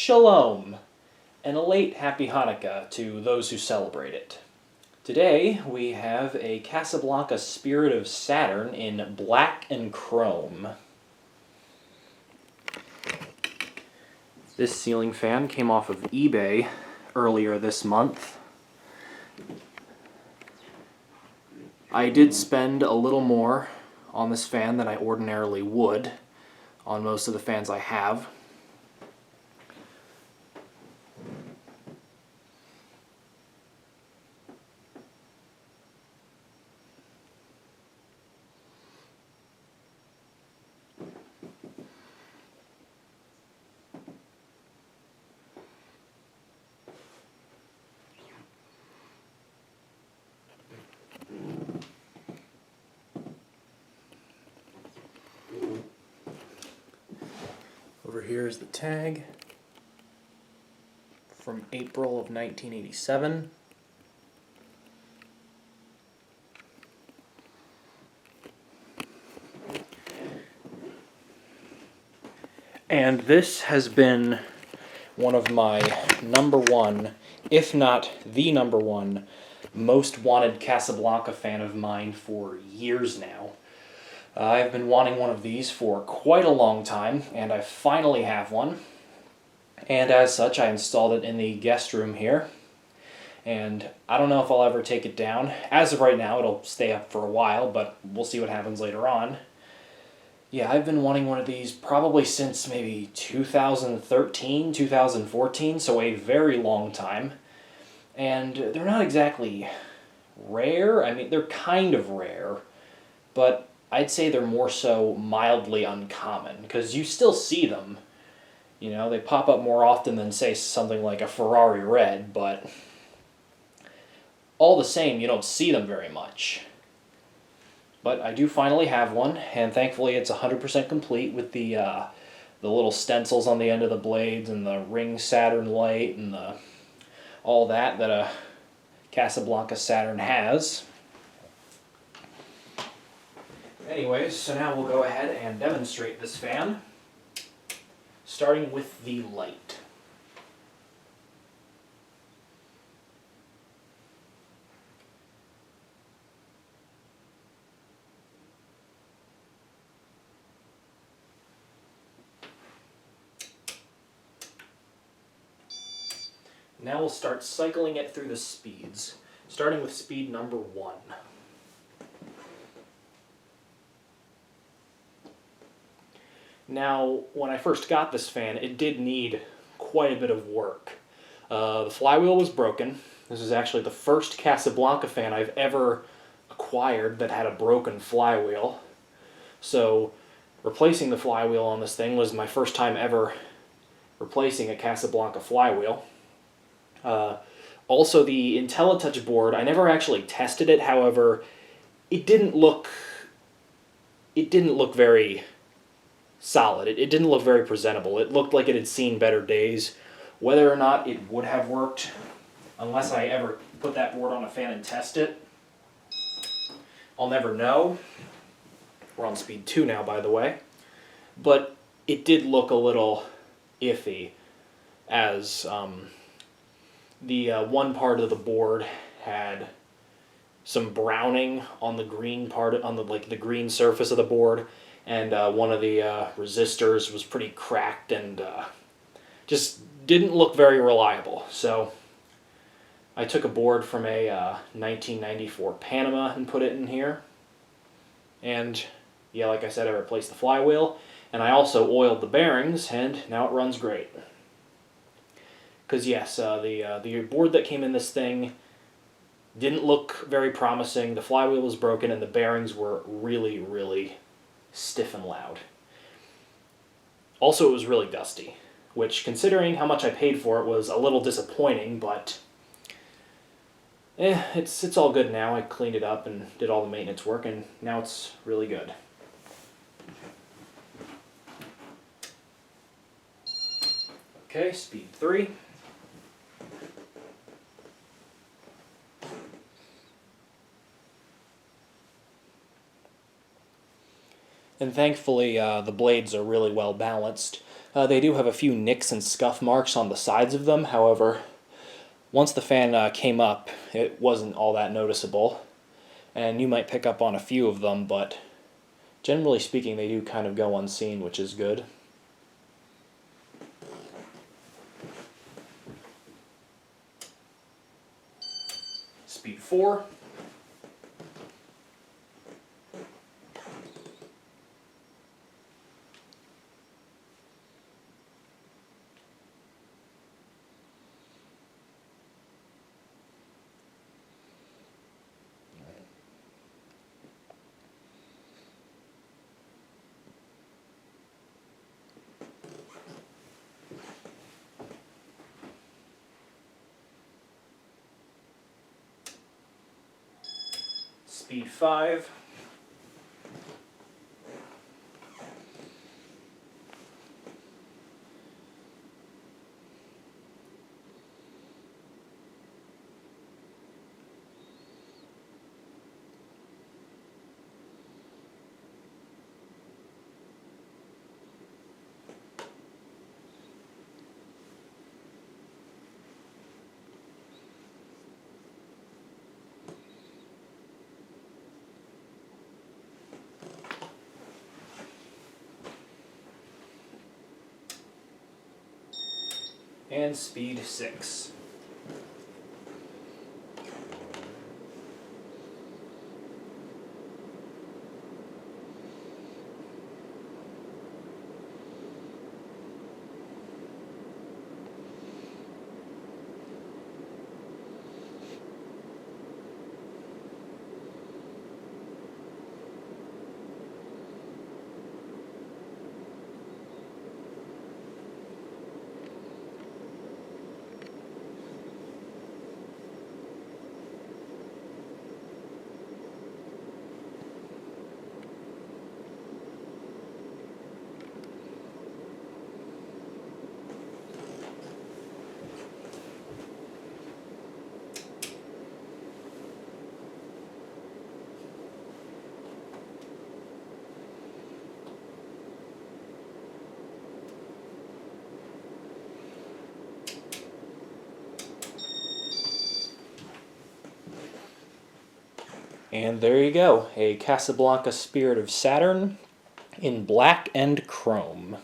Shalom, and a late Happy Hanukkah to those who celebrate it. Today we have a Casablanca Spirit of Saturn in black and chrome. This ceiling fan came off of eBay earlier this month. I did spend a little more on this fan than I ordinarily would on most of the fans I have. Over here is the tag from April of 1987. And this has been one of my number one, if not the number one, most wanted Casablanca fan of mine for years now. I've been wanting one of these for quite a long time, and I finally have one. And as such, I installed it in the guest room here. And I don't know if I'll ever take it down. As of right now, it'll stay up for a while, but we'll see what happens later on. Yeah, I've been wanting one of these probably since maybe 2013, 2014, so a very long time. And they're not exactly rare. I mean, they're kind of rare, but I'd say they're more so mildly uncommon, because you still see them. You know, they pop up more often than, say, something like a Ferrari red, but all the same, you don't see them very much. But I do finally have one, and thankfully it's 100% complete with the little stencils on the end of the blades and the ring Saturn light and all that a Casablanca Saturn has. Anyways, so now we'll go ahead and demonstrate this fan, starting with the light. Now we'll start cycling it through the speeds, starting with speed number 1. Now, when I first got this fan, it did need quite a bit of work. The flywheel was broken. This is actually the first Casablanca fan I've ever acquired that had a broken flywheel. So, replacing the flywheel on this thing was my first time ever replacing a Casablanca flywheel. Also, the IntelliTouch board, I never actually tested it. However, it didn't look very solid. It didn't look very presentable. It looked like it had seen better days. Whether or not it would have worked, unless I ever put that board on a fan and test it, I'll never know. We're on speed 2 now, by the way. But it did look a little iffy, as the one part of the board had some browning on the green part, on the green surface of the board, and one of the resistors was pretty cracked and just didn't look very reliable. So I took a board from a 1994 Panama and put it in here. And yeah, like I said, I replaced the flywheel, and I also oiled the bearings, and now it runs great. Because yes, the board that came in this thing didn't look very promising. The flywheel was broken, and the bearings were really, really stiff and loud. Also, it was really dusty, which, considering how much I paid for it, was a little disappointing, but it's all good now. I cleaned it up and did all the maintenance work, and now it's really good. Okay, speed 3. And thankfully, the blades are really well balanced. They do have a few nicks and scuff marks on the sides of them. However, once the fan came up, it wasn't all that noticeable. And you might pick up on a few of them, but generally speaking, they do kind of go unseen, which is good. Speed 4. Speed 5. And speed 6. And there you go, a Casablanca Spirit of Saturn in black and chrome.